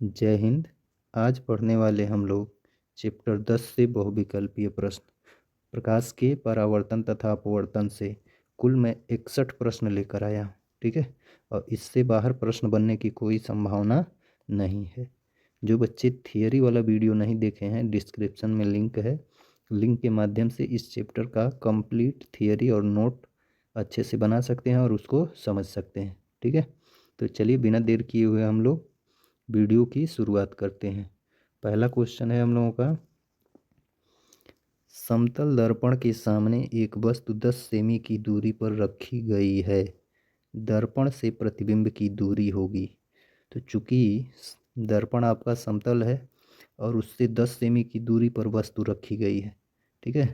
जय हिंद। आज पढ़ने वाले हम लोग चैप्टर 10 से बहुविकल्पीय प्रश्न प्रकाश के परावर्तन तथा अपवर्तन से कुल मैं 61 प्रश्न लेकर आया हूँ। ठीक है, और इससे बाहर प्रश्न बनने की कोई संभावना नहीं है। जो बच्चे थियरी वाला वीडियो नहीं देखे हैं, डिस्क्रिप्शन में लिंक है। लिंक के माध्यम से इस चैप्टर का कंप्लीट थियरी और नोट अच्छे से बना सकते हैं और उसको समझ सकते हैं। ठीक है, तो चलिए बिना देर किए हुए हम लोग वीडियो की शुरुआत करते हैं। पहला क्वेश्चन है हम लोगों का, समतल दर्पण के सामने एक वस्तु 10 सेमी की दूरी पर रखी गई है। दर्पण से प्रतिबिंब की दूरी होगी। तो चूंकि दर्पण आपका समतल है और उससे 10 सेमी की दूरी पर वस्तु रखी गई है। ठीक है,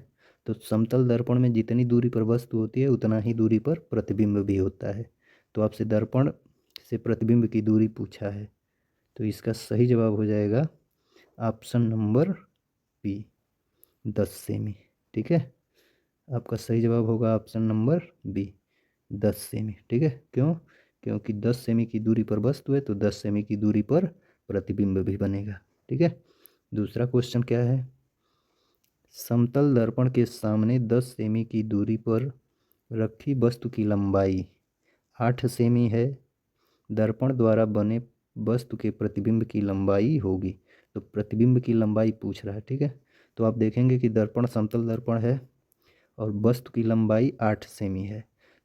तो समतल दर्पण में जितनी दूरी पर वस्तु होती है उतना ही दूरी पर प्रतिबिंब भी होता है। तो आपसे दर्पण से प्रतिबिंब की दूरी पूछा है, तो इसका सही जवाब हो जाएगा ऑप्शन नंबर बी, 10 सेमी। ठीक है, आपका सही जवाब होगा ऑप्शन नंबर बी, 10 सेमी। ठीक है, क्यों? क्योंकि 10 सेमी की दूरी पर वस्तु है तो 10 सेमी की दूरी पर प्रतिबिंब भी बनेगा। ठीक है, दूसरा क्वेश्चन क्या है, समतल दर्पण के सामने 10 सेमी की दूरी पर रखी वस्तु की लंबाई 8 सेमी है। दर्पण द्वारा बने वस्तु के प्रतिबिंब की लंबाई होगी। तो प्रतिबिंब की लंबाई पूछ रहा है। ठीक है, तो आप देखेंगे कि दर्पण समतल दर्पण है और वस्तु की लंबाई 8 सेमी है।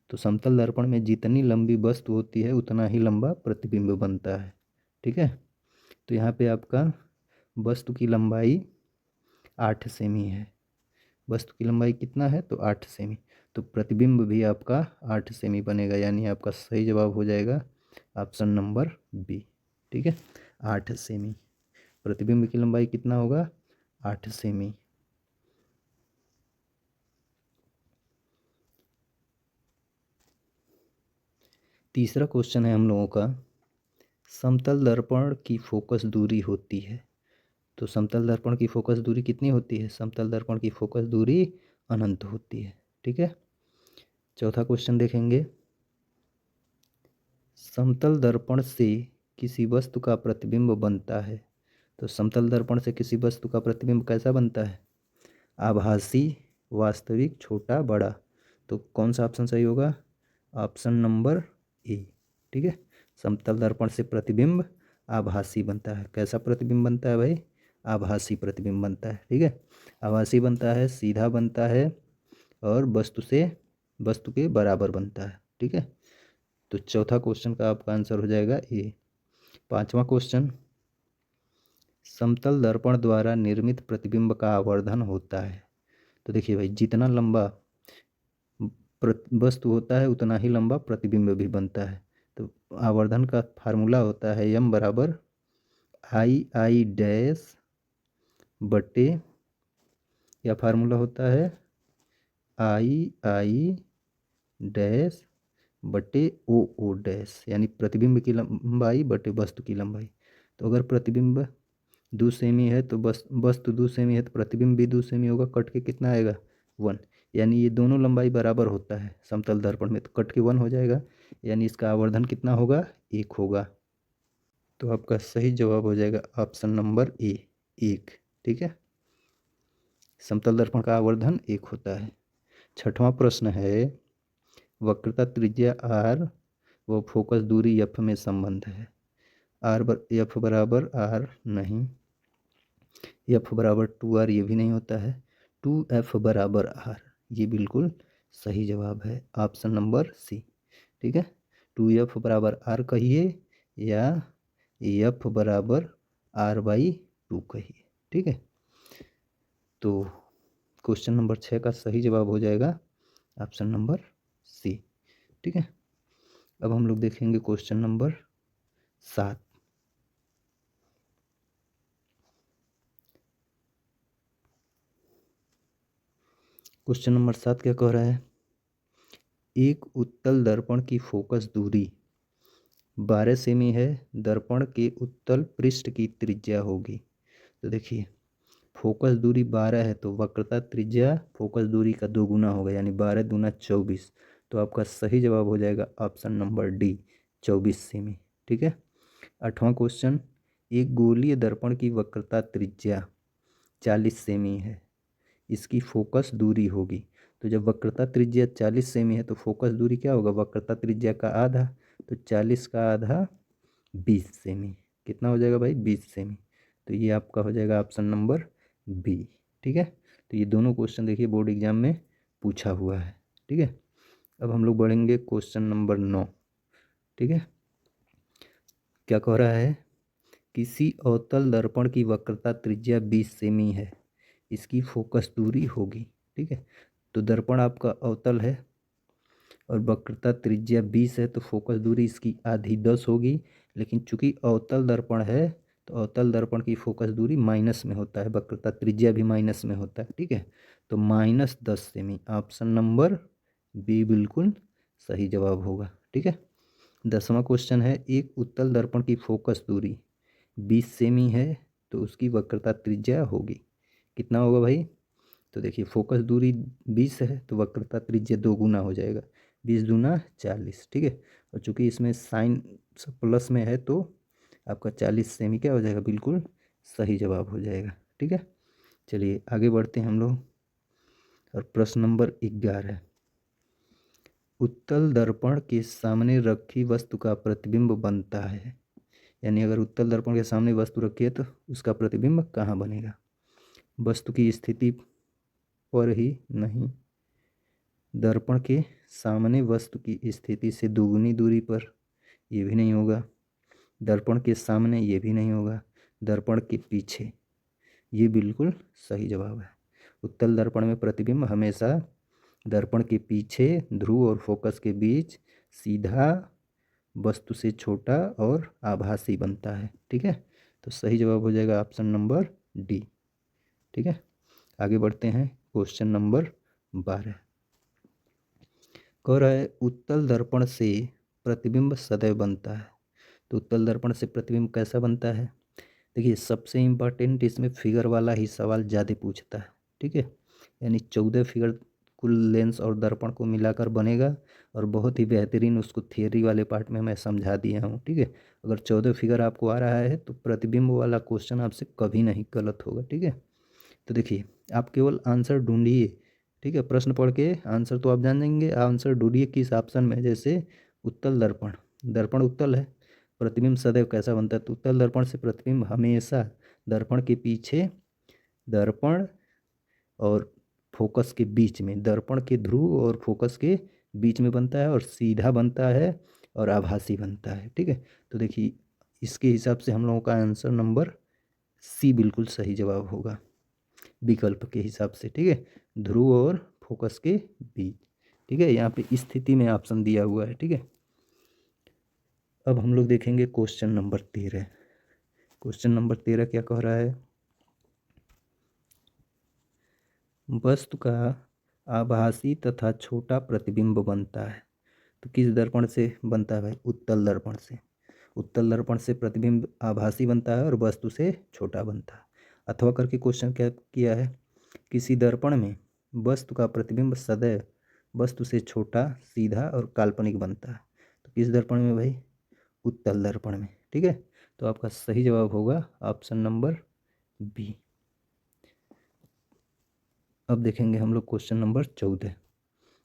तो समतल दर्पण में जितनी लंबी वस्तु होती है उतना ही लंबा प्रतिबिंब बनता है। ठीक है, तो यहाँ पे आपका वस्तु की लंबाई 8 सेमी है। वस्तु की लंबाई कितना है? तो 8 सेमी। तो प्रतिबिंब भी आपका 8 सेमी बनेगा, यानी आपका सही जवाब हो जाएगा ऑप्शन नंबर बी। ठीक है, 8 सेमी। प्रतिबिंब की लंबाई कितना होगा? 8 सेमी। तीसरा क्वेश्चन है हम लोगों का, समतल दर्पण की फोकस दूरी होती है। तो समतल दर्पण की फोकस दूरी कितनी होती है? समतल दर्पण की फोकस दूरी अनंत होती है। ठीक है, चौथा क्वेश्चन देखेंगे, समतल दर्पण से किसी वस्तु का प्रतिबिंब बनता है। तो समतल दर्पण से किसी वस्तु का प्रतिबिंब कैसा बनता है? आभासी, वास्तविक, छोटा, बड़ा। तो कौन सा ऑप्शन सही होगा? Option number A. ठीक है, समतल दर्पण से प्रतिबिंब आभासी बनता है। कैसा प्रतिबिंब बनता है भाई? आभासी प्रतिबिंब बनता है। ठीक है, आभासी बनता है, सीधा बनता है और वस्तु के बराबर बनता है। ठीक है, तो चौथा क्वेश्चन का आपका आंसर हो जाएगा ए। पांचवा क्वेश्चन, समतल दर्पण द्वारा निर्मित प्रतिबिंब का आवर्धन होता है। तो देखिए भाई, जितना लंबा वस्तु होता है उतना ही लंबा प्रतिबिंब भी बनता है। तो आवर्धन का फार्मूला होता है m बराबर आई डैश बटे, या फार्मूला होता है आई डैश बटे ओ डैश, यानी प्रतिबिंब की लंबाई बटे वस्तु की लंबाई। तो अगर प्रतिबिंब 2 सेमी है तो बस वस्तु 2 सेमी है तो प्रतिबिंब भी 2 सेमी होगा। कट के कितना आएगा? 1, यानी ये दोनों लंबाई बराबर होता है समतल दर्पण में, तो कट के 1 हो जाएगा, यानी इसका आवर्धन कितना होगा? 1 होगा। तो आपका सही जवाब हो जाएगा ऑप्शन नंबर ए, 1। ठीक है, समतल दर्पण का आवर्धन 1 होता है। छठवां प्रश्न है, वक्रता त्रिज्या r व फोकस दूरी f में संबंध है। f बराबर r नहीं, f बराबर 2r ये भी नहीं होता है, 2f बराबर r ये बिल्कुल सही जवाब है, ऑप्शन नंबर सी। ठीक है, 2f बराबर r कहिए या f बराबर r/2 कहिए। ठीक है, तो क्वेश्चन नंबर 6 का सही जवाब हो जाएगा ऑप्शन नंबर सी। ठीक है, अब हम लोग देखेंगे क्वेश्चन नंबर 7। क्वेश्चन नंबर 7 क्या कह रहा है, एक उत्तल दर्पण की फोकस दूरी 12 सेमी है। दर्पण के उत्तल पृष्ठ की त्रिज्या होगी। तो देखिए, फोकस दूरी 12 है तो वक्रता त्रिज्या फोकस दूरी का 2 गुना होगा, यानी 12 दूना 24। तो आपका सही जवाब हो जाएगा ऑप्शन नंबर डी, 24 सेमी। ठीक है, 8वां क्वेश्चन, एक गोलीय दर्पण की वक्रता त्रिज्या 40 सेमी है, इसकी फोकस दूरी होगी। तो जब वक्रता त्रिज्या 40 सेमी है तो फोकस दूरी क्या होगा, वक्रता त्रिज्या का आधा, तो 40 का आधा 20 सेमी। कितना हो जाएगा भाई, 20 सेमी। तो ये आपका हो जाएगा ऑप्शन नंबर बी। ठीक है, तो ये दोनों क्वेश्चन देखिए बोर्ड एग्जाम में पूछा हुआ है। ठीक है, अब हम लोग बढ़ेंगे क्वेश्चन नंबर 9। ठीक है, क्या कह रहा है, किसी अवतल दर्पण की वक्रता त्रिज्या 20 सेमी है, इसकी फोकस दूरी होगी। ठीक है, तो दर्पण आपका अवतल है और वक्रता त्रिज्या 20 है, तो फोकस दूरी इसकी आधी 10 होगी। लेकिन चूंकि अवतल दर्पण है तो अवतल दर्पण की फोकस दूरी माइनस में होता है, वक्रता त्रिज्या भी माइनस में होता है। ठीक है, तो -10 सेमी, ऑप्शन नंबर बी बिल्कुल सही जवाब होगा। ठीक है, 10वां क्वेश्चन है, एक उत्तल दर्पण की फोकस दूरी 20 सेमी है तो उसकी वक्रता त्रिज्या होगी। कितना होगा भाई, तो देखिए फोकस दूरी 20 है तो वक्रता त्रिज्या 2 गुना हो जाएगा, 20 दूना 40। ठीक है, और चूंकि इसमें साइन प्लस में है तो आपका 40 सेमी क्या हो जाएगा, बिल्कुल सही जवाब हो जाएगा। ठीक है, चलिए आगे बढ़ते हैं हम लोग, और प्रश्न नंबर 11, उत्तल दर्पण के सामने रखी वस्तु का प्रतिबिंब बनता है। यानी अगर उत्तल दर्पण के सामने वस्तु रखी है तो उसका प्रतिबिंब कहाँ बनेगा, वस्तु की स्थिति पर ही नहीं, दर्पण के सामने वस्तु की स्थिति से दुगुनी दूरी पर, ये भी नहीं होगा, दर्पण के सामने, ये भी नहीं होगा, दर्पण के पीछे, ये बिल्कुल सही जवाब है। उत्तल दर्पण में प्रतिबिंब हमेशा दर्पण के पीछे, ध्रुव और फोकस के बीच, सीधा, वस्तु से छोटा और आभासी बनता है। ठीक है, तो सही जवाब हो जाएगा ऑप्शन नंबर डी। ठीक है, आगे बढ़ते हैं क्वेश्चन नंबर 12। कह रहा है, उत्तल दर्पण से प्रतिबिंब सदैव बनता है। तो उत्तल दर्पण से प्रतिबिंब कैसा बनता है, देखिए सबसे इम्पॉर्टेंट इसमें फिगर वाला ही सवाल ज़्यादा पूछता है। ठीक है, यानी 14 फिगर कुल लेंस और दर्पण को मिलाकर बनेगा, और बहुत ही बेहतरीन उसको थियरी वाले पार्ट में मैं समझा दिया हूँ। ठीक है, अगर 14 फिगर आपको आ रहा है तो प्रतिबिंब वाला क्वेश्चन आपसे कभी नहीं गलत होगा। ठीक है, तो देखिए आप केवल आंसर ढूंढिए। ठीक है, प्रश्न पढ़ के आंसर तो आप जान जाएंगे, आंसर ढूंढिए किस ऑप्शन में। जैसे उत्तल दर्पण, दर्पण उत्तल है, प्रतिबिंब सदैव कैसा बनता है, तो उत्तल दर्पण से प्रतिबिंब हमेशा दर्पण के पीछे, दर्पण और फोकस के बीच में, दर्पण के ध्रुव और फोकस के बीच में बनता है, और सीधा बनता है और आभासी बनता है। ठीक है, तो देखिए इसके हिसाब से हम लोगों का आंसर नंबर सी बिल्कुल सही जवाब होगा विकल्प के हिसाब से। ठीक है, ध्रुव और फोकस के बीच। ठीक है, यहाँ पे स्थिति में ऑप्शन दिया हुआ है। ठीक है, अब हम लोग देखेंगे क्वेश्चन नंबर 13। क्वेश्चन नंबर 13 क्या कह रहा है, वस्तु का आभासी तथा छोटा प्रतिबिंब बनता है। तो किस दर्पण से बनता है भाई, उत्तल दर्पण से। उत्तल दर्पण से प्रतिबिंब आभासी बनता है और वस्तु से छोटा बनता है। अथवा करके क्वेश्चन क्या किया है, किसी दर्पण में वस्तु का प्रतिबिंब सदैव वस्तु से छोटा, सीधा और काल्पनिक बनता है। तो किस दर्पण में भाई, उत्तल दर्पण में। ठीक है, तो आपका सही जवाब होगा ऑप्शन नंबर बी। अब देखेंगे हम लोग क्वेश्चन नंबर 14।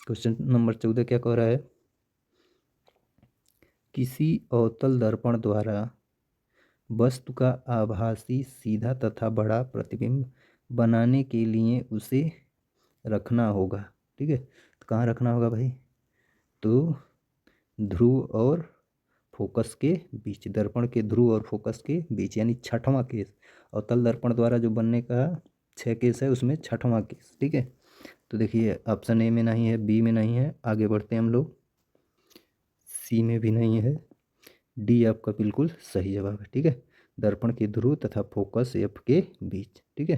क्वेश्चन नंबर 14 क्या कह रहा है, किसी अवतल दर्पण द्वारा वस्तु का आभासी, सीधा तथा बड़ा प्रतिबिंब बनाने के लिए उसे रखना होगा। ठीक है, तो कहाँ रखना होगा भाई, तो ध्रुव और फोकस के बीच, दर्पण के ध्रुव और फोकस के बीच, यानी छठवां केस। अवतल दर्पण द्वारा जो बनने का 6 केस है उसमें छठवां केस। ठीक है, तो देखिए ऑप्शन ए में नहीं है, बी में नहीं है, आगे बढ़ते हैं हम लोग, सी में भी नहीं है, डी आपका बिल्कुल सही जवाब है। ठीक है, दर्पण के ध्रुव तथा फोकस एफ के बीच। ठीक है,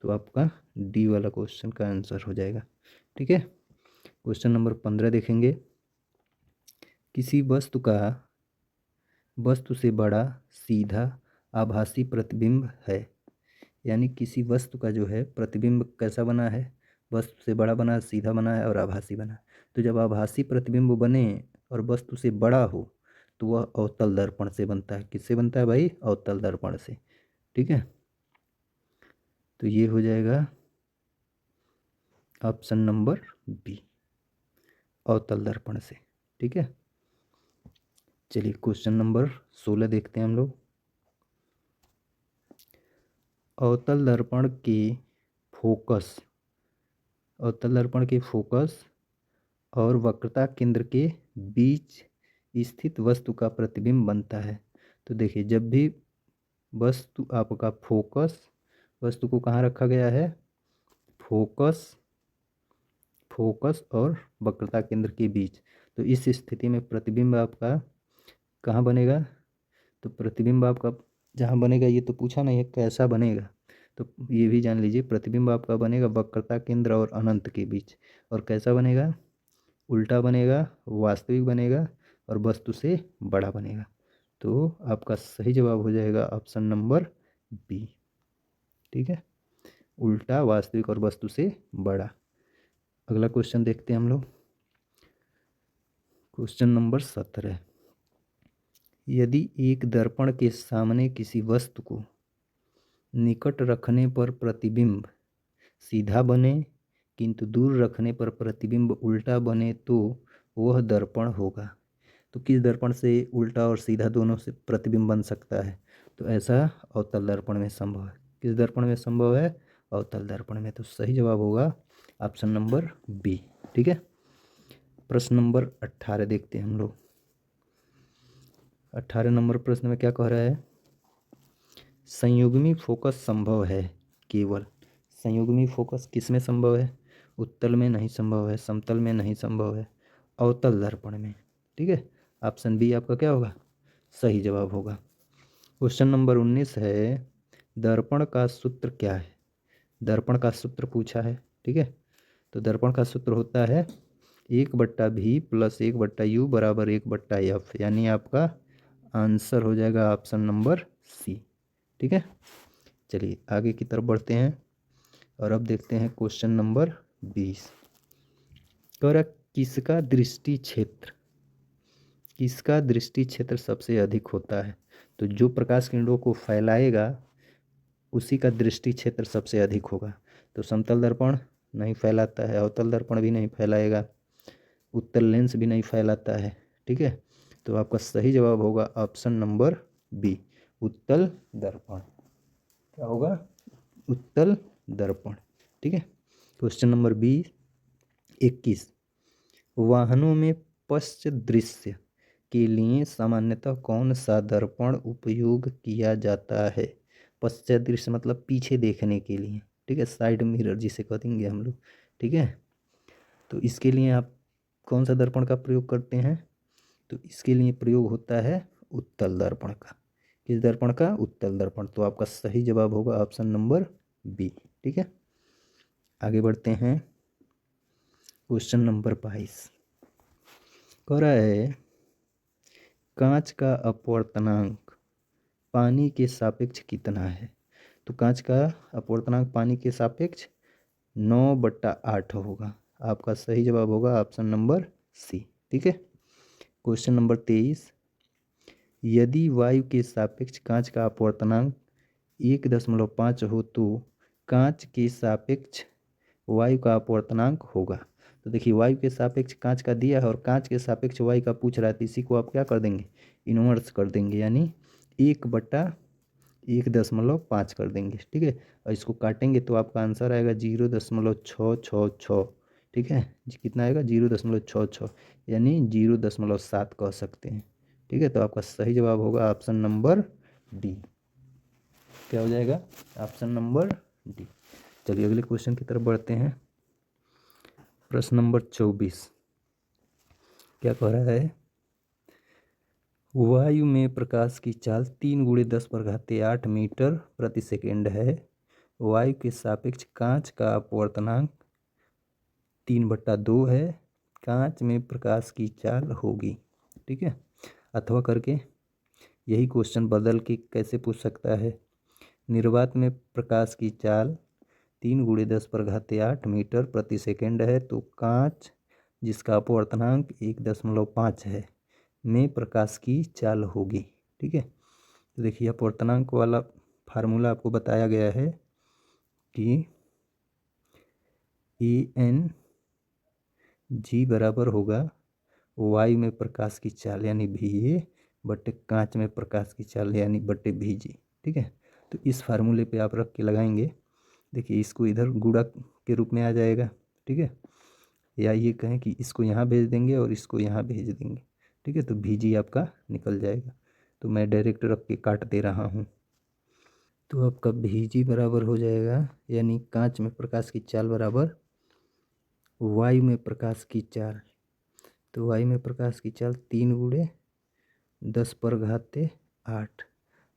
तो आपका डी वाला क्वेश्चन का आंसर हो जाएगा। ठीक है, क्वेश्चन नंबर 15 देखेंगे, किसी वस्तु का वस्तु से बड़ा, सीधा, आभासी प्रतिबिंब है। यानी किसी वस्तु का जो है प्रतिबिंब कैसा बना है, वस्तु से बड़ा बना है, सीधा बना है और आभासी बना है। तो जब आभासी प्रतिबिंब बने और वस्तु से बड़ा हो तो वह अवतल दर्पण से बनता है। किससे बनता है भाई? अवतल दर्पण से। ठीक है, तो ये हो जाएगा ऑप्शन नंबर बी, अवतल दर्पण से। ठीक है, चलिए क्वेश्चन नंबर 16 देखते हैं हम लोग। अवतल दर्पण के फोकस, अवतल दर्पण के फोकस और वक्रता केंद्र के बीच स्थित वस्तु का प्रतिबिंब बनता है। तो देखिए, जब भी वस्तु आपका फोकस, वस्तु को कहाँ रखा गया है? फोकस, फोकस और वक्रता केंद्र के बीच, तो इस स्थिति में प्रतिबिंब आपका कहाँ बनेगा? तो प्रतिबिंब आपका जहाँ बनेगा, ये तो पूछा नहीं है कैसा बनेगा, तो ये भी जान लीजिए, प्रतिबिंब आपका बनेगा वक्रता केंद्र और अनंत के बीच। और कैसा बनेगा? उल्टा बनेगा, वास्तविक बनेगा और वस्तु से बड़ा बनेगा। तो आपका सही जवाब हो जाएगा ऑप्शन नंबर बी। ठीक है, उल्टा, वास्तविक और वस्तु से बड़ा। अगला क्वेश्चन देखते हैं हम लोग, क्वेश्चन नंबर 17। यदि एक दर्पण के सामने किसी वस्तु को निकट रखने पर प्रतिबिंब सीधा बने किंतु दूर रखने पर प्रतिबिंब उल्टा बने तो वह दर्पण होगा। तो किस दर्पण से उल्टा और सीधा दोनों से प्रतिबिंब बन सकता है? तो ऐसा अवतल दर्पण में संभव है। किस दर्पण में संभव है? अवतल दर्पण में। तो सही जवाब होगा ऑप्शन नंबर बी। ठीक है, प्रश्न नंबर 18 देखते हैं हम लोग। 18 नंबर प्रश्न में क्या कह रहा है? संयुग्मी फोकस संभव है केवल। संयुग्मी फोकस किस में संभव है? उत्तल में नहीं संभव है, समतल में नहीं संभव है, अवतल दर्पण में। ठीक है, ऑप्शन बी आपका क्या होगा? सही जवाब होगा। क्वेश्चन नंबर 19 है, दर्पण का सूत्र क्या है? दर्पण का सूत्र पूछा है। ठीक है, तो दर्पण का सूत्र होता है 1/v + 1/u = 1/f, यानी आपका आंसर हो जाएगा ऑप्शन नंबर सी। ठीक है, चलिए आगे की तरफ बढ़ते हैं और अब देखते हैं क्वेश्चन नंबर 20। कह रहा किसका दृष्टि क्षेत्र, किसका दृष्टि क्षेत्र सबसे अधिक होता है? तो जो प्रकाश किरणों को फैलाएगा उसी का दृष्टि क्षेत्र सबसे अधिक होगा। तो समतल दर्पण नहीं फैलाता है, अवतल दर्पण भी नहीं फैलाएगा, उत्तल लेंस भी नहीं फैलाता है। ठीक है, तो आपका सही जवाब होगा ऑप्शन नंबर बी, उत्तल दर्पण। क्या होगा? उत्तल दर्पण। ठीक है, क्वेश्चन नंबर 21। वाहनों में पश्च दृश्य के लिए सामान्यतः कौन सा दर्पण उपयोग किया जाता है? पश्चात दृश्य मतलब पीछे देखने के लिए। ठीक है, साइड मिरर जिसे कह देंगे हम लोग। ठीक है, तो इसके लिए आप कौन सा दर्पण का प्रयोग करते हैं? तो इसके लिए प्रयोग होता है उत्तल दर्पण का। किस दर्पण का? उत्तल दर्पण। तो आपका सही जवाब होगा ऑप्शन नंबर बी। ठीक है, आगे बढ़ते हैं क्वेश्चन नंबर 22। कह रहा है कांच का अपवर्तनांक पानी के सापेक्ष कितना है? तो कांच का अपवर्तनांक पानी के सापेक्ष 9/8 होगा। आपका सही जवाब होगा ऑप्शन नंबर सी। ठीक है, क्वेश्चन नंबर 23। यदि वायु के सापेक्ष कांच का अपवर्तनांक 1.5 हो तो कांच के सापेक्ष वायु का अपवर्तनांक होगा। तो देखिए, वायु के सापेक्ष कांच का दिया है और कांच के सापेक्ष वायु का पूछ रहा है, तो इसी को आप क्या कर देंगे? इन्वर्स कर देंगे, यानी 1/1.5 कर देंगे। ठीक है, और इसको काटेंगे तो आपका आंसर आएगा 0.666। ठीक है, कितना आएगा? 0.66, यानी 0.7 कह सकते हैं। ठीक है, तो आपका सही जवाब होगा ऑप्शन नंबर डी। क्या हो जाएगा? Option number D. चलिए अगले क्वेश्चन की तरफ बढ़ते हैं। प्रश्न नंबर 24 क्या कह रहा है? वायु में प्रकाश की चाल 3 × 10⁸ मीटर प्रति सेकेंड है। वायु के सापेक्ष कांच का अपवर्तनांक 3/2 है। कांच में प्रकाश की चाल होगी। ठीक है, अथवा करके यही क्वेश्चन बदल के कैसे पूछ सकता है? निर्वात में प्रकाश की चाल 3 × 10⁸ मीटर प्रति सेकेंड है, तो कांच जिसका अपवर्तनांक 1.5 है, में प्रकाश की चाल होगी। ठीक है, तो देखिए अपवर्तनांक वाला फार्मूला आपको बताया गया है कि EN जी बराबर होगा वायु में प्रकाश की चाल यानी VA बटे कांच में प्रकाश की चाल यानी बटे VG। ठीक है, तो इस फार्मूले पे आप रख के लगाएंगे। देखिए इसको इधर गुणक के रूप में आ जाएगा। ठीक है, या ये कहें कि इसको यहाँ भेज देंगे और इसको यहाँ भेज देंगे। ठीक है, तो VG आपका निकल जाएगा। तो मैं डायरेक्ट रख के काट दे रहा हूँ। तो आपका VG बराबर हो जाएगा यानी कांच में प्रकाश की चाल बराबर वायु में प्रकाश की चाल। तो वायु में प्रकाश की चाल 3×10⁸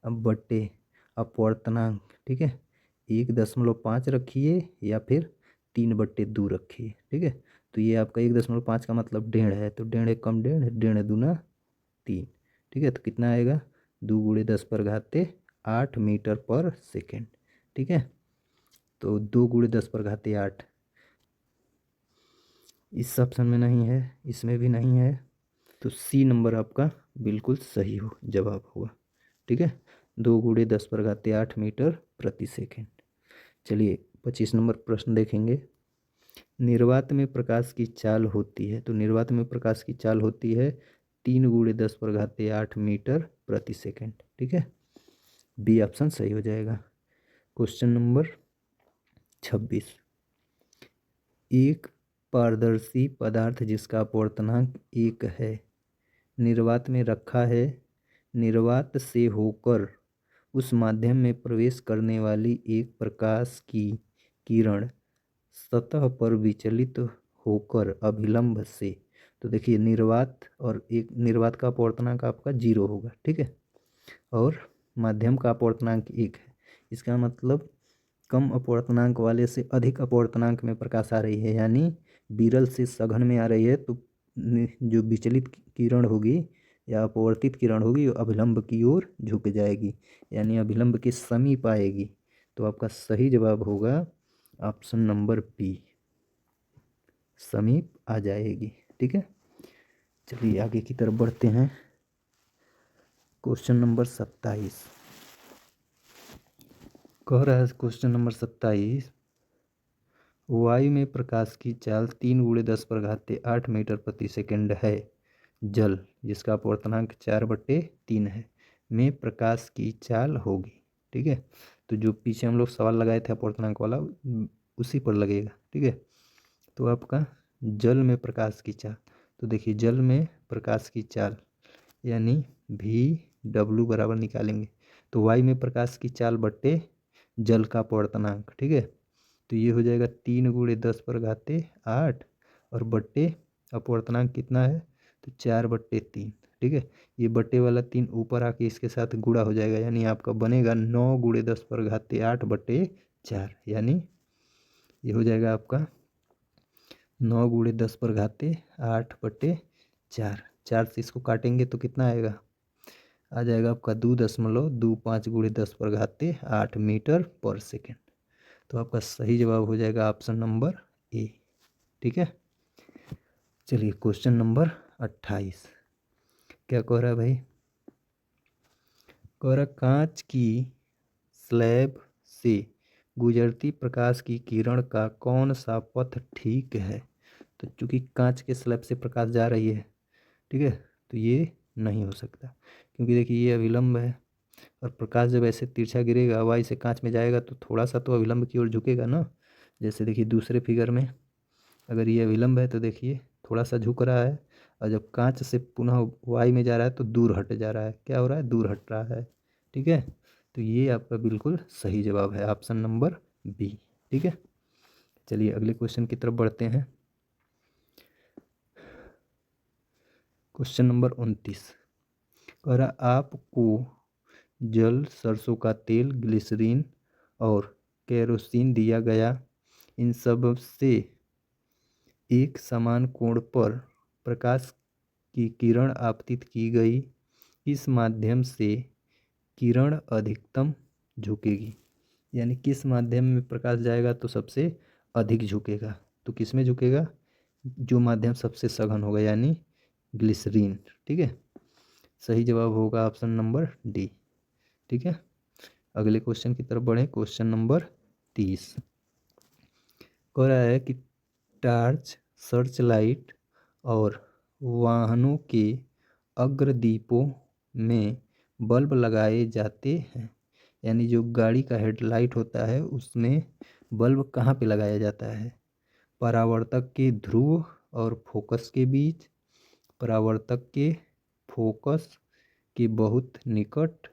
अब बटे अपवर्तनांक। ठीक है, 1.5 रखिए या फिर 3/2 रखिए। ठीक है, तो ये आपका 1.5 का मतलब 1.5 है, तो 1.5 कम 1.5, 1.5 दूना 3। ठीक है, तो कितना आएगा 2×10⁸ मीटर पर सेकेंड। ठीक है, तो 2×10⁸ इस ऑप्शन में नहीं है, इसमें भी नहीं है, तो सी नंबर आपका बिल्कुल सही हो जवाब होगा। ठीक है, 2×10⁸ मीटर प्रति सेकेंड। चलिए 25 नंबर प्रश्न देखेंगे। निर्वात में प्रकाश की चाल होती है, तो निर्वात में प्रकाश की चाल होती है 3×10⁸ मीटर प्रति सेकेंड। ठीक है, बी ऑप्शन सही हो जाएगा। Question number 26। एक पारदर्शी पदार्थ जिसका अपवर्तनांक 1 है निर्वात में रखा है। निर्वात से होकर उस माध्यम में प्रवेश करने वाली एक प्रकाश की किरण सतह पर विचलित होकर अभिलंब से, तो देखिए निर्वात और एक निर्वात का अपवर्तनांक आपका 0 होगा। ठीक है, और माध्यम का अपवर्तनांक 1 है। इसका मतलब कम अपवर्तनांक वाले से अधिक अपवर्तनांक में प्रकाश आ रही है, यानी विरल से सघन में आ रही है, तो जो विचलित किरण होगी या अपवर्तित किरण होगी वो अभिलंब की ओर झुक जाएगी, यानी अभिलंब के समीप आएगी। तो आपका सही जवाब होगा ऑप्शन नंबर बी, समीप आ जाएगी। ठीक है, चलिए आगे की तरफ बढ़ते हैं। क्वेश्चन नंबर 27 कह रहा है, क्वेश्चन नंबर 27, वायु में प्रकाश की चाल 3×10⁸ मीटर प्रति सेकेंड है। जल जिसका अपवर्तनांक 4/3 है में प्रकाश की चाल होगी। ठीक है, तो जो पीछे हम लोग सवाल लगाए थे अपवर्तनांक वाला उसी पर लगेगा। ठीक है, तो आपका जल में प्रकाश की चाल, तो देखिए जल में प्रकाश की चाल यानी VW बराबर निकालेंगे, तो वायु में प्रकाश की चाल बट्टे जल का अपवर्तनांक। ठीक है, तो ये हो जाएगा 3×10⁸ और बट्टे अपवर्तनांक कितना है, तो 4/3। ठीक है, ये बट्टे वाला 3 ऊपर आके इसके साथ गुणा हो जाएगा, यानी आपका बनेगा 9×10⁸, यानी ये हो जाएगा आपका 9×10⁸ 4 से इसको काटेंगे तो कितना आएगा, आ जाएगा आपका 2.25×10⁸ मीटर पर सेकेंड। तो आपका सही जवाब हो जाएगा ऑप्शन नंबर ए। ठीक है, चलिए क्वेश्चन नंबर 28 क्या कह रहा है भाई, कह रहा कांच की स्लैब से गुजरती प्रकाश की किरण का कौन सा पथ ठीक है। तो चूंकि कांच के स्लैब से प्रकाश जा रही है, ठीक है, तो ये नहीं हो सकता, क्योंकि देखिए ये अभिलंब है और प्रकाश जब ऐसे तिरछा गिरेगा वाई से कांच में जाएगा तो थोड़ा सा तो अभिलंब की ओर झुकेगा ना। जैसे देखिए दूसरे फिगर में अगर ये अभिलंब है तो देखिए थोड़ा सा झुक रहा है, और जब कांच से पुनः वाई में जा रहा है तो दूर हट जा रहा है। क्या हो रहा है, दूर हट रहा है। ठीक है, तो ये आपका बिल्कुल सही जवाब है ऑप्शन नंबर बी। ठीक है, चलिए अगले क्वेश्चन की तरफ बढ़ते हैं। क्वेश्चन नंबर 29 कह रहा आपको जल, सरसों का तेल, ग्लिसरीन और केरोसिन दिया गया। इन सब से एक समान कोण पर प्रकाश की किरण आपतित की गई। इस माध्यम से किरण अधिकतम झुकेगी, यानी किस माध्यम में प्रकाश जाएगा तो सबसे अधिक झुकेगा। तो किस में झुकेगा, जो माध्यम सबसे सघन होगा यानी ग्लिसरीन। ठीक है, सही जवाब होगा ऑप्शन नंबर डी। ठीक है, अगले क्वेश्चन की तरफ बढ़े। क्वेश्चन नंबर 30 कह रहा है कि टार्च, सर्च लाइट और वाहनों के अग्रदीपों में बल्ब लगाए जाते हैं। यानी जो गाड़ी का हेडलाइट होता है उसमें बल्ब कहाँ पे लगाया जाता है? परावर्तक के ध्रुव और फोकस के बीच, परावर्तक के फोकस के बहुत निकट,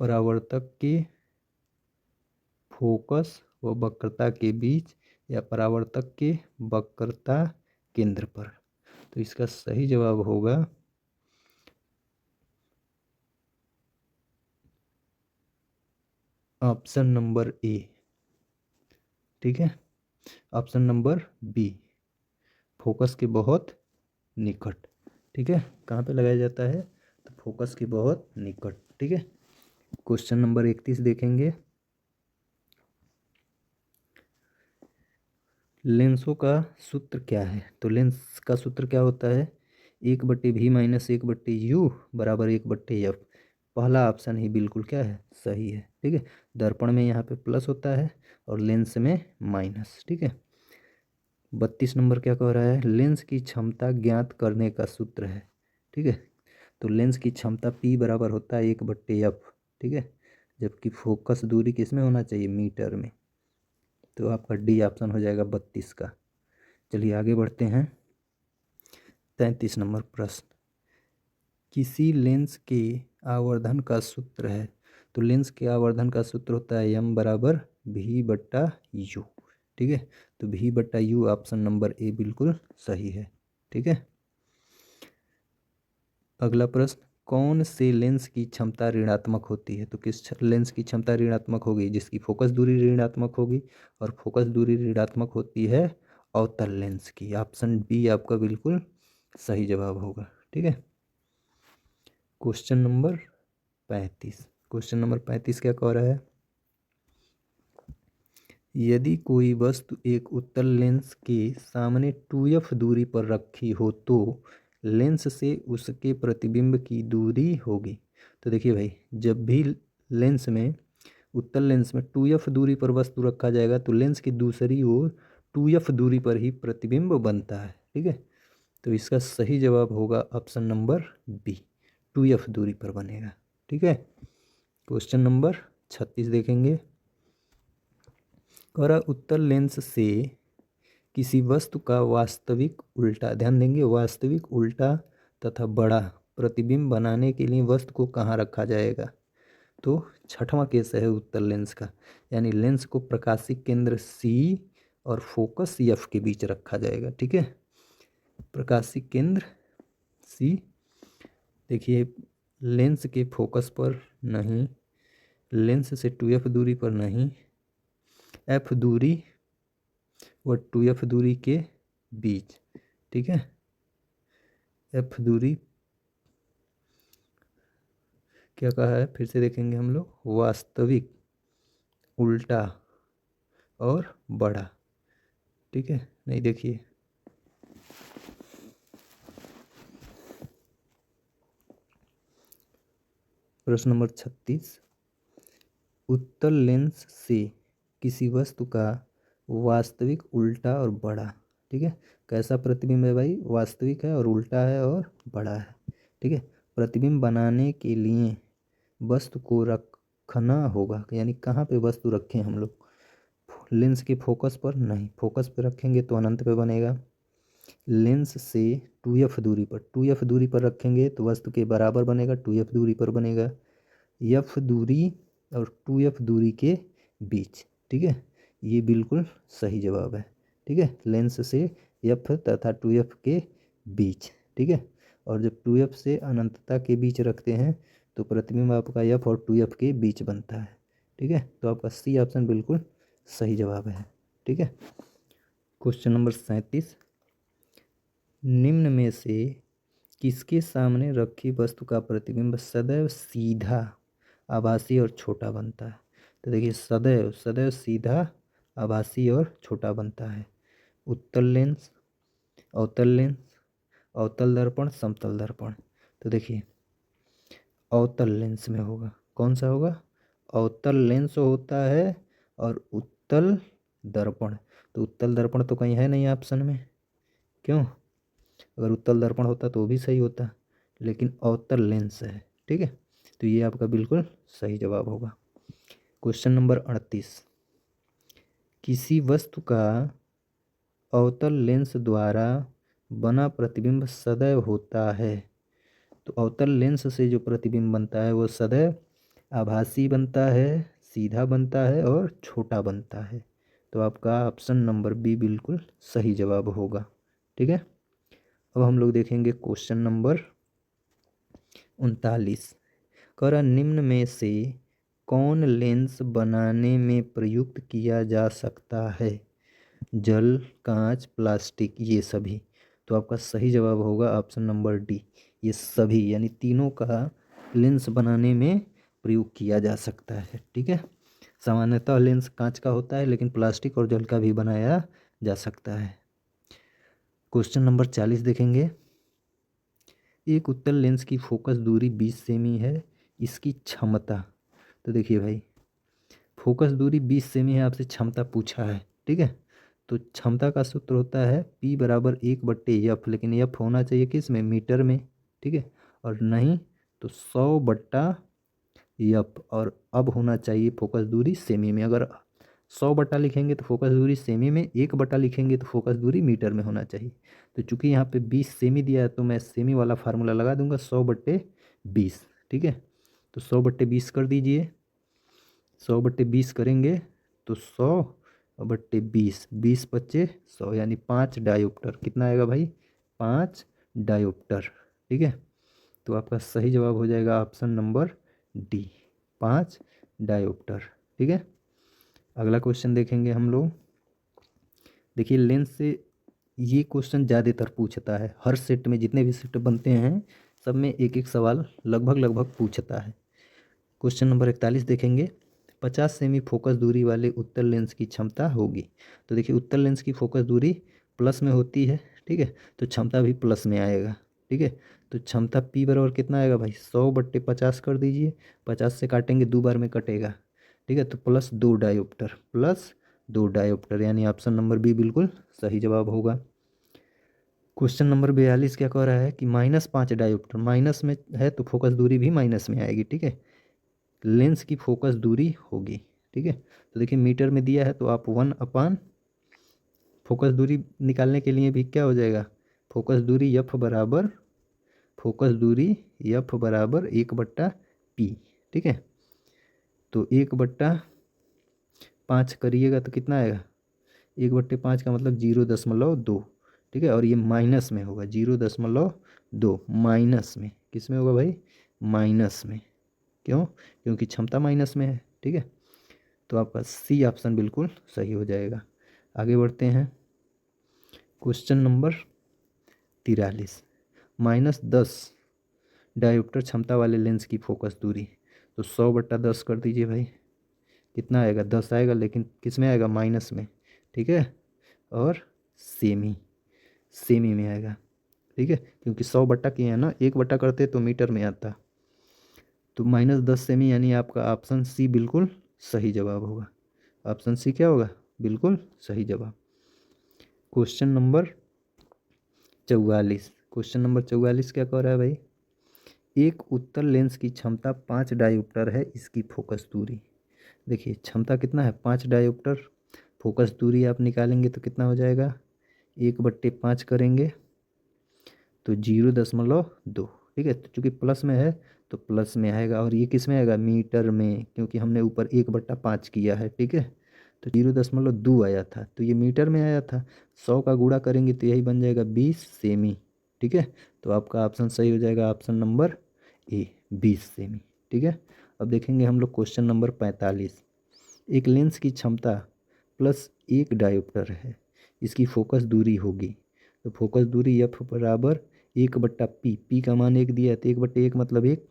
परावर्तक के फोकस व वक्रता के बीच, या परावर्तक के वक्रता केंद्र पर। तो इसका सही जवाब होगा ऑप्शन नंबर ए। ठीक है, ऑप्शन नंबर बी, फोकस के बहुत निकट। ठीक है, कहाँ पे लगाया जाता है? तो फोकस के बहुत निकट। ठीक है, क्वेश्चन नंबर 31 देखेंगे। लेंसों का सूत्र क्या है? तो लेंस का सूत्र क्या होता है? 1/v-1/u बराबर 1/f। पहला ऑप्शन ही बिल्कुल क्या है? सही है। ठीक है, दर्पण में यहाँ पे प्लस होता है और लेंस में माइनस। ठीक है, 32 नंबर क्या कह रहा है? लेंस की क्षमता ज्ञात करने का सूत्र है। ठीक है, तो लेंस की क्षमता P बराबर होता है 1/f। ठीक है, जबकि फोकस दूरी किस में होना चाहिए? मीटर में। तो आपका डी ऑप्शन हो जाएगा 32 का। चलिए आगे बढ़ते हैं। 33 नंबर प्रश्न, किसी लेंस के आवर्धन का सूत्र है। तो लेंस के आवर्धन का सूत्र होता है m बराबर v/u। ठीक है, तो v/u ऑप्शन नंबर ए बिल्कुल सही है। ठीक है, अगला प्रश्न, कौन से लेंस की क्षमता ऋणात्मक होती है? तो किस लेंस की क्षमता ऋणात्मक होगी? जिसकी फोकस दूरी ऋणात्मक होगी, और फोकस दूरी ऋणात्मक होती है अवतल लेंस की। ऑप्शन बी आपका बिल्कुल सही जवाब होगा। ठीक है, क्वेश्चन नंबर 35। क्वेश्चन नंबर 35 क्या कह रहा है? यदि कोई वस्तु एक उत्तल लेंस के सामने 2f दूरी पर रखी हो तो लेंस से उसके प्रतिबिंब की दूरी होगी। तो देखिए भाई, जब भी लेंस में, उत्तल लेंस में 2f दूरी पर वस्तु रखा जाएगा तो लेंस की दूसरी ओर 2f दूरी पर ही प्रतिबिंब बनता है। ठीक है, तो इसका सही जवाब होगा ऑप्शन नंबर बी, 2f दूरी पर बनेगा। ठीक है, क्वेश्चन नंबर 36 देखेंगे। और उत्तल लेंस से किसी वस्तु का वास्तविक उल्टा, ध्यान देंगे, वास्तविक उल्टा तथा बड़ा प्रतिबिंब बनाने के लिए वस्तु को कहाँ रखा जाएगा? तो छठवां केस है उत्तल लेंस का, यानी लेंस को प्रकाशिक केंद्र सी और फोकस एफ के बीच रखा जाएगा। ठीक है, प्रकाशिक केंद्र सी, देखिए लेंस के फोकस पर नहीं, लेंस से 2f दूरी पर नहीं, f दूरी व 2f दूरी के बीच। ठीक है, f दूरी क्या कहा है? फिर से देखेंगे हम लोग, वास्तविक उल्टा और बड़ा। ठीक है, नहीं देखिए, प्रश्न नंबर 36, उत्तल लेंस से किसी वस्तु का वास्तविक उल्टा और बड़ा। ठीक है, कैसा प्रतिबिंब है भाई? वास्तविक है और उल्टा है और बड़ा है। ठीक है, प्रतिबिंब बनाने के लिए वस्तु को रखना होगा, यानी कहाँ पे वस्तु रखें हम लोग? लेंस के फोकस पर नहीं, फोकस पे रखेंगे तो अनंत पे बनेगा। लेंस से 2f दूरी पर, 2f दूरी पर रखेंगे तो वस्तु के बराबर बनेगा, 2f दूरी पर बनेगा। f दूरी और 2f दूरी के बीच। ठीक है, ये बिल्कुल सही जवाब है। ठीक है, लेंस से f तथा 2f के बीच। ठीक है, और जब 2f से अनंतता के बीच रखते हैं तो प्रतिबिंब आपका f और 2f के बीच बनता है। ठीक है, तो आपका सी ऑप्शन बिल्कुल सही जवाब है। ठीक है, क्वेश्चन नंबर 37, निम्न में से किसके सामने रखी वस्तु का प्रतिबिंब सदैव सीधा, आभासी और छोटा बनता है? तो देखिए, सदैव, सदैव सीधा, आभासी और छोटा बनता है। उत्तल लेंस, अवतल लेंस, अवतल दर्पण, समतल दर्पण। तो देखिए अवतल लेंस में होगा, कौन सा होगा, अवतल लेंस होता है और उत्तल दर्पण। तो उत्तल दर्पण तो कहीं है नहीं ऑप्शन में, क्यों, अगर उत्तल दर्पण होता तो वो भी सही होता, लेकिन अवतल लेंस है। ठीक है, तो ये आपका बिल्कुल सही जवाब होगा। क्वेश्चन नंबर 38, किसी वस्तु का अवतल लेंस द्वारा बना प्रतिबिंब सदैव होता है। तो अवतल लेंस से जो प्रतिबिंब बनता है वो सदैव आभासी बनता है, सीधा बनता है और छोटा बनता है। तो आपका ऑप्शन नंबर बी बिल्कुल सही जवाब होगा। ठीक है, अब हम लोग देखेंगे क्वेश्चन नंबर 39, कर निम्न में से कौन लेंस बनाने में प्रयुक्त किया जा सकता है, जल, कांच, प्लास्टिक, ये सभी। तो आपका सही जवाब होगा ऑप्शन नंबर डी, ये सभी यानी तीनों का लेंस बनाने में प्रयोग किया जा सकता है। ठीक है, सामान्यतः लेंस कांच का होता है, लेकिन प्लास्टिक और जल का भी बनाया जा सकता है। क्वेश्चन नंबर 40 देखेंगे, एक उत्तल लेंस की फोकस दूरी 20 सेमी है, इसकी क्षमता। तो देखिए भाई, फोकस दूरी 20 सेमी है, आपसे क्षमता पूछा है। ठीक है, तो क्षमता का सूत्र होता है P बराबर 1/F, लेकिन F होना चाहिए किस में, मीटर में। ठीक है, और नहीं तो 100/F, और अब होना चाहिए फोकस दूरी सेमी में। अगर 100 लिखेंगे तो फोकस दूरी सेमी में, 1 लिखेंगे तो फोकस दूरी मीटर में होना चाहिए। तो चूंकि यहाँ पे 20 सेमी दिया है तो मैं सेमी वाला फार्मूला लगा दूंगा, 100/20। ठीक है, तो 100/20 कर दीजिए, 100/20 करेंगे तो 100/20, 20×5 = 100, यानी 5 डायोप्टर। कितना आएगा भाई, 5 डायोप्टर। ठीक है, तो आपका सही जवाब हो जाएगा ऑप्शन नंबर डी, 5 डायोप्टर। ठीक है, अगला क्वेश्चन देखेंगे हम लोग। देखिए लेंस से ये क्वेश्चन ज़्यादातर पूछता है, हर सेट में जितने भी सेट बनते हैं सब में एक एक सवाल लगभग पूछता है। क्वेश्चन नंबर 41 देखेंगे, 50 सेमी फोकस दूरी वाले उत्तल लेंस की क्षमता होगी। तो देखिए उत्तल लेंस की फोकस दूरी प्लस में होती है। ठीक है, तो क्षमता भी प्लस में आएगा। ठीक है, तो क्षमता P बराबर कितना आएगा भाई, 100/50 कर दीजिए, 50 से काटेंगे 2 बार में कटेगा। ठीक है, तो +2 डायोप्टर, +2 डायोप्टर, यानी ऑप्शन नंबर बी बिल्कुल सही जवाब होगा। क्वेश्चन नंबर 42 क्या कह रहा है कि -5 डायोप्टर, माइनस में है तो फोकस दूरी भी माइनस में आएगी। ठीक है, लेंस की फोकस दूरी होगी। ठीक है, तो देखिए मीटर में दिया है तो आप 1/, फोकस दूरी निकालने के लिए भी क्या हो जाएगा, फोकस दूरी F बराबर, फोकस दूरी F बराबर 1/P। ठीक है, तो 1/5 करिएगा तो कितना आएगा, 1/5 का मतलब 0.2। ठीक है, और ये माइनस में होगा, 0.2 माइनस में, किस में होगा भाई, माइनस में। क्यों, क्योंकि क्षमता माइनस में है। ठीक है, तो आपका सी ऑप्शन बिल्कुल सही हो जाएगा। आगे बढ़ते हैं, क्वेश्चन नंबर 43, -10 डायोप्टर क्षमता वाले लेंस की फोकस दूरी। तो 100/10 कर दीजिए भाई, कितना आएगा, 10 आएगा, लेकिन किस में आएगा, माइनस में। ठीक है, और सेमी, सेमी में आएगा। ठीक है, क्योंकि 100 किए हैं ना, 1 करते तो मीटर में आता। तो -10 सेमी, यानी आपका ऑप्शन सी बिल्कुल सही जवाब होगा। ऑप्शन सी क्या होगा, बिल्कुल सही जवाब। क्वेश्चन नंबर 44, क्वेश्चन नंबर 44 क्या कह रहा है भाई, एक उत्तल लेंस की क्षमता 5 डायोप्टर है, इसकी फोकस दूरी। देखिए क्षमता कितना है, 5 डायोप्टर, फोकस दूरी आप निकालेंगे तो कितना हो जाएगा, 1/5 करेंगे तो 0.2। ठीक है, तो चूँकि प्लस में है तो प्लस में आएगा, और ये किस में आएगा, मीटर में, क्योंकि हमने ऊपर 1/5 किया है। ठीक है, तो 0.2 आया था तो ये मीटर में आया था, 100 का गुणा करेंगे तो यही बन जाएगा 20 सेमी। ठीक है, तो आपका ऑप्शन सही हो जाएगा, ऑप्शन नंबर ए, 20 सेमी। ठीक है, अब देखेंगे हम लोग क्वेश्चन नंबर 45, एक लेंस की क्षमता +1 डायोप्टर है, इसकी फोकस दूरी होगी। तो फोकस दूरी F बराबर 1/P, P का मान 1 दिया है तो 1/1 मतलब 1।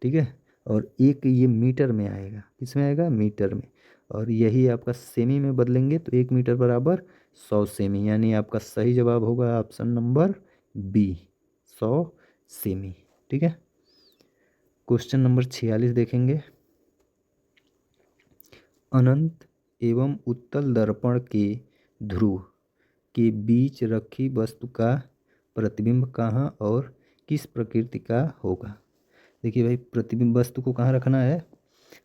ठीक है, और 1 ये मीटर में आएगा, किस में आएगा, मीटर में, और यही आपका सेमी में बदलेंगे तो 1 मीटर बराबर 100 सेमी, यानी आपका सही जवाब होगा ऑप्शन नंबर बी, सेमी। ठीक है, क्वेश्चन नंबर 46 देखेंगे। अनंत एवं उत्तल दर्पण के ध्रुव के बीच रखी वस्तु का प्रतिबिंब कहाँ और किस प्रकृति का होगा। देखिए भाई, प्रतिबिंब वस्तु को कहाँ रखना है,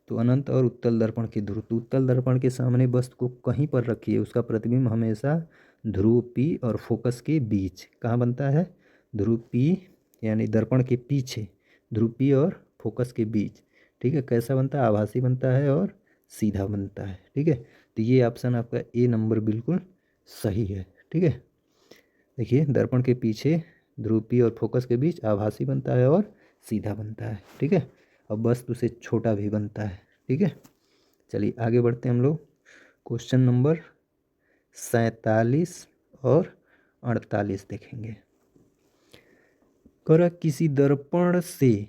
तो अनंत और उत्तल दर्पण के ध्रुव। तो उत्तल दर्पण के सामने वस्तु को कहीं पर रखिए, उसका प्रतिबिंब हमेशा ध्रुव पी और फोकस के बीच कहाँ बनता है, ध्रुव पी यानी दर्पण के पीछे, ध्रुव पी और फोकस के बीच। ठीक है, कैसा बनता है, आभासी बनता है और सीधा बनता है। ठीक है, तो ये ऑप्शन आपका ए नंबर बिल्कुल सही है। ठीक है, देखिए दर्पण के पीछे, ध्रुव पी और फोकस के बीच आभासी बनता है और सीधा बनता है। ठीक है, अब वस्तु से छोटा भी बनता है। ठीक है, चलिए आगे बढ़ते हैं हम लोग। क्वेश्चन नंबर 47 और 48 देखेंगे। कर किसी दर्पण से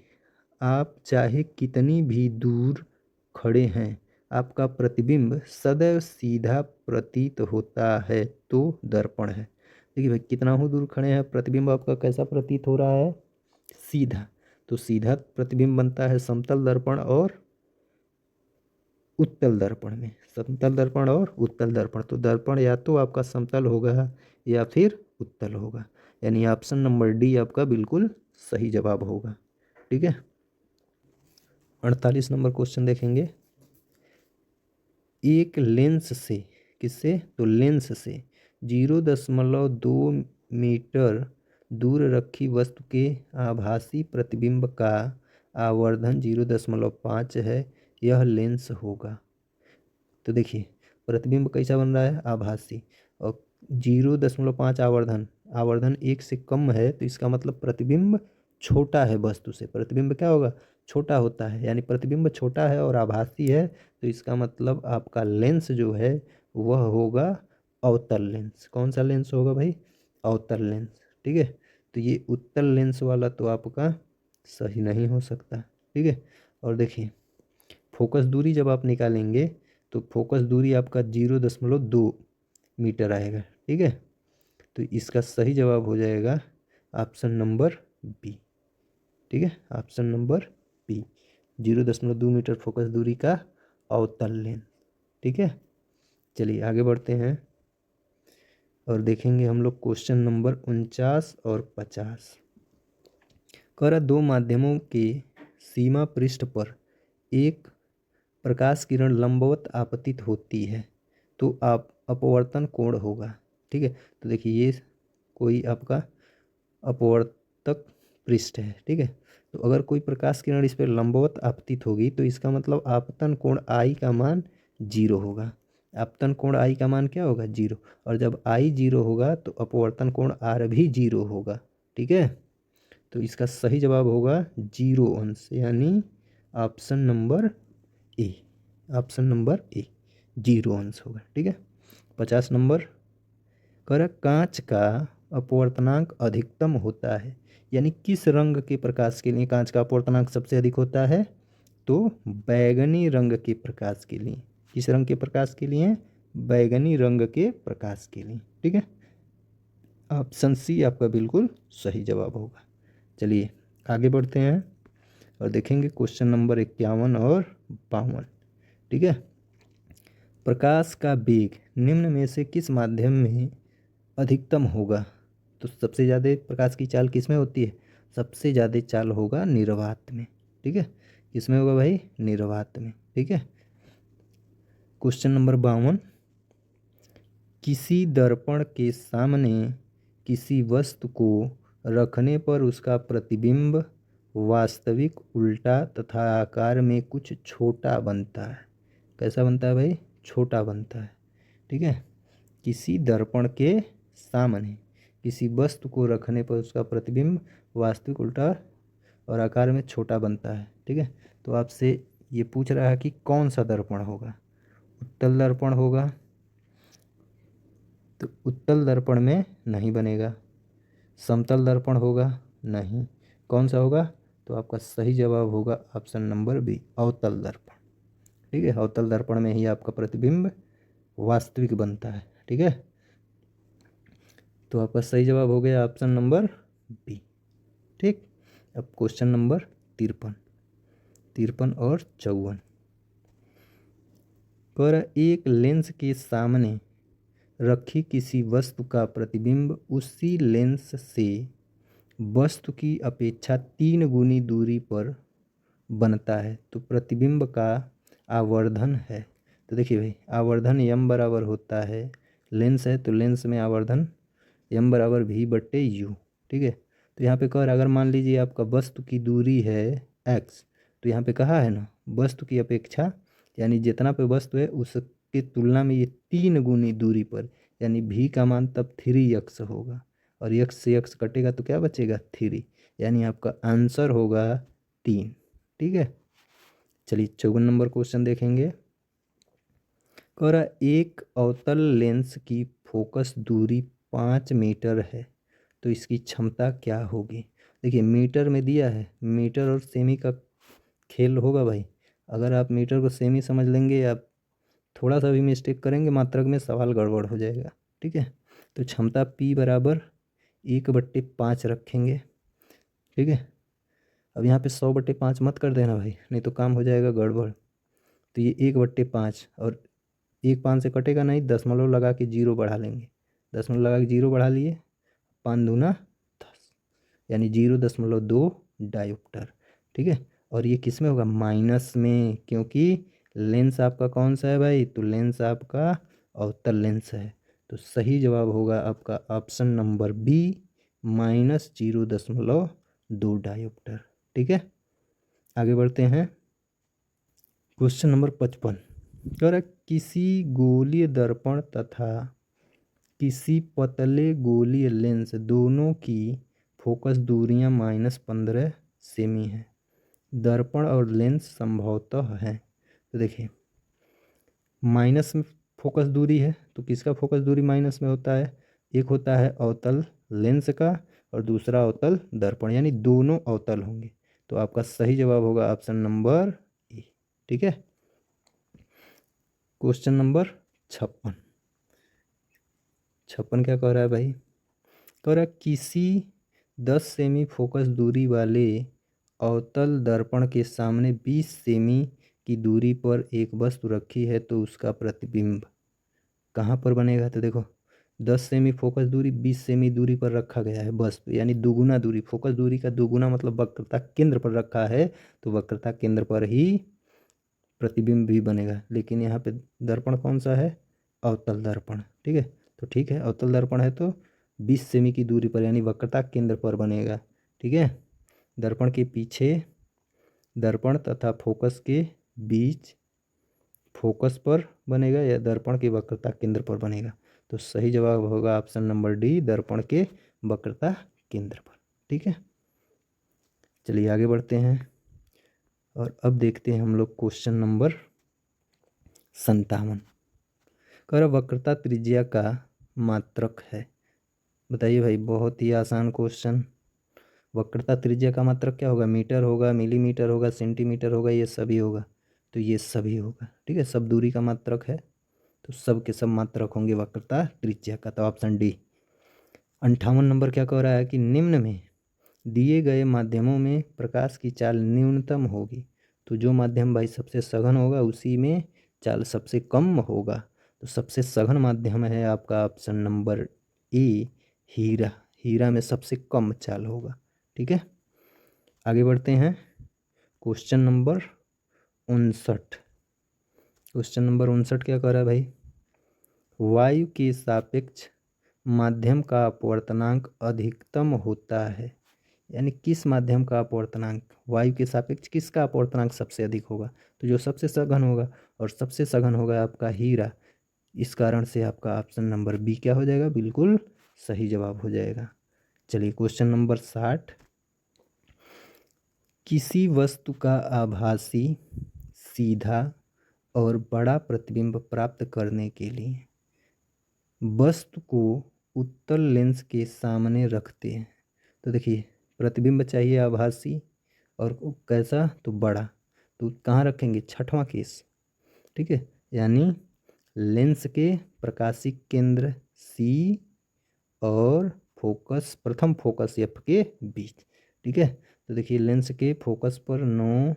आप चाहे कितनी भी दूर खड़े हैं, आपका प्रतिबिंब सदैव सीधा प्रतीत होता है तो दर्पण है। देखिए भाई, कितना हो दूर खड़े हैं, प्रतिबिंब आपका कैसा प्रतीत हो रहा है, सीधा। तो सीधा प्रतिबिंब बनता है समतल दर्पण और उत्तल दर्पण में, समतल दर्पण और उत्तल दर्पण। तो दर्पण या तो आपका समतल होगा या फिर उत्तल होगा, यानी ऑप्शन नंबर डी आपका बिल्कुल सही जवाब होगा। ठीक है, 48 नंबर क्वेश्चन देखेंगे। एक लेंस से, किससे, तो लेंस से 0.2 मीटर दूर रखी वस्तु के आभासी प्रतिबिंब का आवर्धन 0.5 है, यह लेंस होगा। तो देखिए प्रतिबिंब कैसा बन रहा है, आभासी, और 0.5 आवर्धन, आवर्धन 1 से कम है, तो इसका मतलब प्रतिबिंब छोटा है वस्तु से। प्रतिबिंब क्या होगा, छोटा होता है, यानी प्रतिबिंब छोटा है और आभासी है, तो इसका मतलब आपका लेंस जो है वह होगा अवतल लेंस। कौन सा लेंस होगा भाई, अवतल लेंस। ठीक है, तो ये उत्तल लेंस वाला तो आपका सही नहीं हो सकता। ठीक है, और देखिए फोकस दूरी जब आप निकालेंगे तो फोकस दूरी आपका 0.2 मीटर आएगा। ठीक है, तो इसका सही जवाब हो जाएगा ऑप्शन नंबर बी। ठीक है, option number B, 0.2 metre focus दूरी का अवतल लेंस। ठीक है, चलिए आगे बढ़ते हैं और देखेंगे हम लोग क्वेश्चन नंबर 49 और 50। कर दो माध्यमों के सीमा पृष्ठ पर एक प्रकाश किरण लंबवत आपतित होती है तो आप अपवर्तन कोण होगा। ठीक है, तो देखिए ये कोई आपका अपवर्तक पृष्ठ है। ठीक है, तो अगर कोई प्रकाश किरण इस पर लंबवत आपतित होगी तो इसका मतलब आपतन कोण आई का मान 0 होगा। आपतन कोण आई का मान क्या होगा, 0, और जब आई 0 होगा तो अपवर्तन कोण आर भी 0 होगा। ठीक है, तो इसका सही जवाब होगा 0 अंश, यानी option number A, option number A 0 अंश होगा। ठीक है, 50 नंबर। कर कांच का अपवर्तनांक अधिकतम होता है, यानी किस रंग के प्रकाश के लिए कांच का अपवर्तनांक सबसे अधिक होता है, तो बैगनी रंग के प्रकाश के लिए। किस रंग के प्रकाश के लिए, बैगनी रंग के प्रकाश के लिए। ठीक है, ऑप्शन सी आपका बिल्कुल सही जवाब होगा। चलिए आगे बढ़ते हैं और देखेंगे क्वेश्चन नंबर 51 और 52। ठीक है, प्रकाश का वेग निम्न में से किस माध्यम में अधिकतम होगा। तो सबसे ज़्यादा प्रकाश की चाल किस में होती है, सबसे ज़्यादा चाल होगा निर्वात में। ठीक है, किसमें होगा भाई, निर्वात में। ठीक है, क्वेश्चन नंबर 52। किसी दर्पण के सामने किसी वस्तु को रखने पर उसका प्रतिबिंब वास्तविक उल्टा तथा आकार में कुछ छोटा बनता है। कैसा बनता है भाई, छोटा बनता है। ठीक है, किसी दर्पण के सामने किसी वस्तु को रखने पर उसका प्रतिबिंब वास्तविक उल्टा और आकार में छोटा बनता है। ठीक है, तो आपसे ये पूछ रहा है कि कौन सा दर्पण होगा, उत्तल दर्पण होगा, तो उत्तल दर्पण में नहीं बनेगा। समतल दर्पण होगा, नहीं। कौन सा होगा, तो आपका सही जवाब होगा ऑप्शन नंबर बी, अवतल दर्पण। ठीक है, अवतल दर्पण में ही आपका प्रतिबिंब वास्तविक बनता है। ठीक है, तो आपका सही जवाब हो गया ऑप्शन नंबर बी। ठीक। अब क्वेश्चन नंबर 53 और 54 कर एक लेंस के सामने रखी किसी वस्तु का प्रतिबिंब उसी लेंस से वस्तु की अपेक्षा 3 गुनी दूरी पर बनता है तो प्रतिबिंब का आवर्धन है। तो देखिए भाई, आवर्धन यम बराबर होता है, लेंस है तो लेंस में आवर्धन यम बराबर भी बट्टे यू। ठीक है, तो यहाँ पे कह रहा अगर मान लीजिए आपका वस्तु की दूरी है एक्स, तो यहाँ पे कहा है ना वस्तु की अपेक्षा, यानी जितना पे वस्तु है उसके तुलना में ये 3 गुनी दूरी पर, यानी भी का मान तब 3x होगा और x से x कटेगा तो क्या बचेगा 3, यानी आपका आंसर होगा 3। ठीक है, चलिए 54 नंबर क्वेश्चन देखेंगे। कह रहा एक अवतल लेंस की फोकस दूरी 5 मीटर है तो इसकी क्षमता क्या होगी। देखिए मीटर में दिया है, मीटर और सेमी का खेल होगा भाई। अगर आप मीटर को सेमी समझ लेंगे या थोड़ा सा भी मिस्टेक करेंगे मात्रक में सवाल गड़बड़ हो जाएगा। ठीक है, तो क्षमता P बराबर 1/5 रखेंगे। ठीक है, अब यहाँ पे 100/5 मत कर देना भाई, नहीं तो काम हो जाएगा गड़बड़। तो ये 1/5 और 1 5 से कटेगा नहीं, दशमलव लगा के 0 बढ़ा लेंगे, दशमलव लगा के 0 बढ़ा लिए, 5 दूना 10, यानी 0.2 डायोप्टर। ठीक है, और ये किस में होगा माइनस में, क्योंकि लेंस आपका कौन सा है भाई, तो लेंस आपका अवतल लेंस है। तो सही जवाब होगा आपका ऑप्शन नंबर बी -0.2 डायोप्टर। ठीक है, आगे बढ़ते हैं। क्वेश्चन नंबर 55 कह रहा किसी गोलीय दर्पण तथा किसी पतले गोलीय लेंस दोनों की फोकस दूरियां -15 सेमी है, दर्पण और लेंस संभवतः हैं। तो देखिए माइनस में फोकस दूरी है तो किसका फोकस दूरी माइनस में होता है, एक होता है अवतल लेंस का और दूसरा अवतल दर्पण, यानी दोनों अवतल होंगे। तो आपका सही जवाब होगा ऑप्शन नंबर ए। ठीक है, क्वेश्चन नंबर 56 क्या कह रहा है भाई, कह रहा किसी 10 सेमी फोकस दूरी वाले अवतल दर्पण के सामने 20 सेमी की दूरी पर एक वस्तु रखी है तो उसका प्रतिबिंब कहाँ पर बनेगा। तो देखो 10 सेमी फोकस दूरी 20 सेमी दूरी पर रखा गया है वस्तु, यानी दुगुना दूरी, फोकस दूरी का दुगुना मतलब वक्रता केंद्र पर रखा है तो वक्रता केंद्र पर ही प्रतिबिंब भी बनेगा। लेकिन यहाँ पे दर्पण कौन सा है, अवतल दर्पण। ठीक है, तो ठीक है अवतल दर्पण है तो 20 सेमी की दूरी पर यानी वक्रता केंद्र पर बनेगा। ठीक है, दर्पण के पीछे दर्पण तथा फोकस के बीच फोकस पर बनेगा या दर्पण के वक्रता केंद्र पर बनेगा। तो सही जवाब होगा ऑप्शन नंबर डी, दर्पण के वक्रता केंद्र पर। ठीक है, चलिए आगे बढ़ते हैं और अब देखते हैं हम लोग क्वेश्चन नंबर 57। कर वक्रता त्रिज्या का मात्रक है। बताइए भाई, बहुत ही आसान क्वेश्चन। वक्रता त्रिज्या का मात्रक क्या होगा, मीटर होगा, मिलीमीटर होगा, सेंटीमीटर होगा, ये सभी होगा। तो ये सभी होगा। ठीक है, सब दूरी का मात्रक है तो सब के सब मात्रक होंगे वक्रता त्रिज्या का। तो ऑप्शन डी। 58 नंबर क्या कह रहा है कि निम्न में दिए गए माध्यमों में प्रकाश की चाल न्यूनतम होगी। तो जो माध्यम भाई सबसे सघन होगा उसी में चाल सबसे कम होगा। तो सबसे सघन माध्यम है आपका ऑप्शन नंबर ए, हीरा। हीरा में सबसे कम चाल होगा। ठीक है, आगे बढ़ते हैं। Question number 59। क्वेश्चन नंबर 59 क्या कह रहा है भाई, वायु के सापेक्ष माध्यम का अपवर्तनांक अधिकतम होता है। यानी किस माध्यम का अपवर्तनांक, वायु के सापेक्ष किसका अपवर्तनांक सबसे अधिक होगा, तो जो सबसे सघन होगा, और सबसे सघन होगा आपका हीरा। इस कारण से आपका ऑप्शन नंबर बी क्या हो जाएगा, बिल्कुल सही जवाब हो जाएगा। चलिए क्वेश्चन नंबर 60। किसी वस्तु का आभासी सीधा और बड़ा प्रतिबिंब प्राप्त करने के लिए वस्तु को उत्तल लेंस के सामने रखते हैं। तो देखिए प्रतिबिंब चाहिए आभासी और कैसा, तो बड़ा। तो कहाँ रखेंगे, छठवां केस। ठीक है, यानी लेंस के प्रकाशिक केंद्र सी और फोकस, प्रथम फोकस एफ के बीच। ठीक है। तो देखिए लेंस के फोकस पर 9,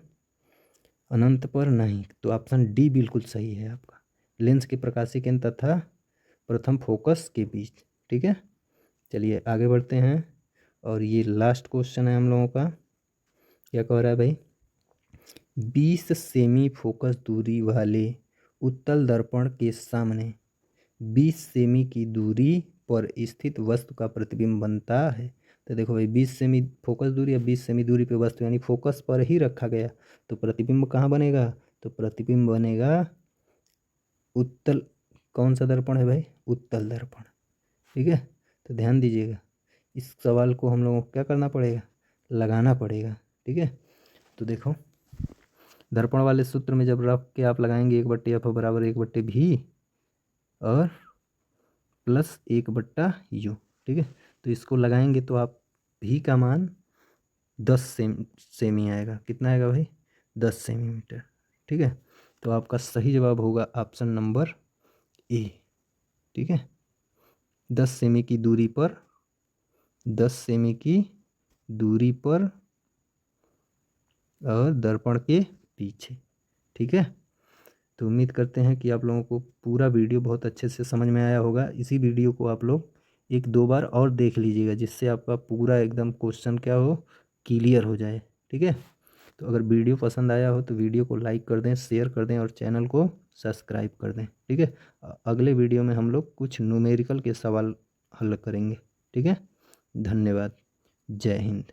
अनंत पर नहीं, तो ऑप्शन डी बिल्कुल सही है आपका। लेंस के प्रकाशीय केंद्र तथा प्रथम फोकस के बीच। ठीक है, चलिए आगे बढ़ते हैं। और ये लास्ट क्वेश्चन है हम लोगों का। क्या कह रहा है भाई, 20 सेमी फोकस दूरी वाले उत्तल दर्पण के सामने 20 सेमी की दूरी पर स्थित वस्तु का प्रतिबिंब बनता है। तो देखो भाई 20 सेमी फोकस दूरी या 20 सेमी दूरी पे वस्तु यानी फोकस पर ही रखा गया, तो प्रतिबिंब कहाँ बनेगा, तो प्रतिबिंब बनेगा उत्तल। कौन सा दर्पण है भाई, उत्तल दर्पण। ठीक है, तो ध्यान दीजिएगा, इस सवाल को हम लोगों को क्या करना पड़ेगा, लगाना पड़ेगा। ठीक है, तो देखो दर्पण वाले सूत्र में जब रख के आप लगाएंगे 1/f बराबर 1/v और प्लस 1/u। ठीक है, तो इसको लगाएंगे तो आप भी का मान 10 सेमी आएगा। कितना आएगा भाई, 10 सेमीमीटर। ठीक है, तो आपका सही जवाब होगा ऑप्शन नंबर ए। ठीक है, 10 सेमी की दूरी पर, 10 सेमी की दूरी पर और दर्पण के पीछे। ठीक है, तो उम्मीद करते हैं कि आप लोगों को पूरा वीडियो बहुत अच्छे से समझ में आया होगा। इसी वीडियो को आप लोग 1-2 बार और देख लीजिएगा, जिससे आपका पूरा एकदम क्वेश्चन क्या हो, क्लियर हो जाए। ठीक है, तो अगर वीडियो पसंद आया हो तो वीडियो को लाइक कर दें, शेयर कर दें और चैनल को सब्सक्राइब कर दें। ठीक है, अगले वीडियो में हम लोग कुछ न्यूमेरिकल के सवाल हल करेंगे। ठीक है, धन्यवाद, जय हिंद।